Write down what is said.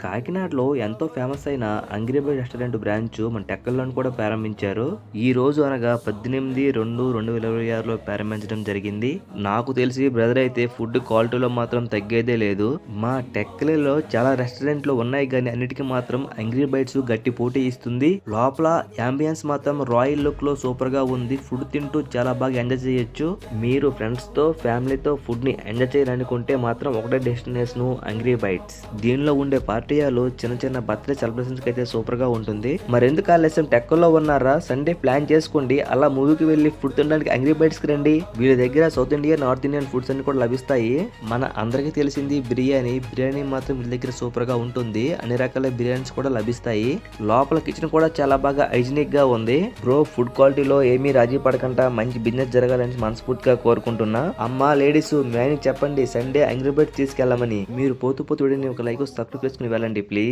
కాకినాడలో ఎంతో ఫేమస్ అయిన అంగ్రీ బర్డ్ రెస్టారెంట్ బ్రాంచ్ మన టెక్కల్లోని కూడా ప్రారంభించారు. ఈ రోజు అనగా 18/2/2026లో ప్రారంభించడం జరిగింది. నాకు తెలిసి బ్రదర్ అయితే ఫుడ్ క్వాలిటీలో మాత్రం తగ్గేదే లేదు. మా టెక్కలిలో చాలా రెస్టారెంట్లు ఉన్నాయి కానీ అన్నిటికీ మాత్రం అంగ్రీ బర్డ్స్ గట్టి పోటీ ఇస్తుంది. లోపల యాంబియన్స్ మాత్రం రాయల్ లుక్ లో సూపర్ గా ఉంది. ఫుడ్ తింటూ చాలా బాగా ఎంజాయ్ చేయొచ్చు. మీరు ఫ్రెండ్స్ తో ఫ్యామిలీతో ఫుడ్ ని ఎంజాయ్ చేయాలనుకుంటే మాత్రం ఒకటే డెస్టినేషన్ అంగ్రీ బైట్స్. దీనిలో ఉండే పార్టీయాలు చిన్న చిన్న బర్త్డే సెలబ్రేషన్స్ అయితే సూపర్ గా ఉంటుంది. మరెందుకు ఆలస్యం, టెక్కల్లో ఉన్నారా? సండే ప్లాన్ చేసుకోండి. అలా మూవీకి వెళ్లి ఫుడ్ తినడానికి అంగ్రీ బైట్స్ కి రండి. వీళ్ళ దగ్గర south Indian, north Indian foods అన్ని కూడా లభిస్తాయి. మన అందరికీ తెలిసింది బిర్యానీ మాత్రం వీళ్ళ దగ్గర సూపర్ గా ఉంటుంది. అన్ని రకాల బిర్యానీస్ కూడా లభిస్తాయి. లోపల కిచెన్ కూడా చాలా బాగా హైజీనిక్ గా ఉంది. బ్రో, ఫుడ్ క్వాలిటీలో ఏమీ రాజీ పడకుండా మంచి బిజినెస్ జరగాలని మనస్ఫూర్తిగా కోరుకుంటున్నా. అమ్మా లేడీస్, మీ చెప్పండి సండే అంగ్రీ బైట్స్ తీసుకెళ్ళమని. మీరు పోతూ వీడియోని ఒక లైక్, సబ్స్క్రైబ్ చేసుకుని వెళ్ళండి ప్లీజ్.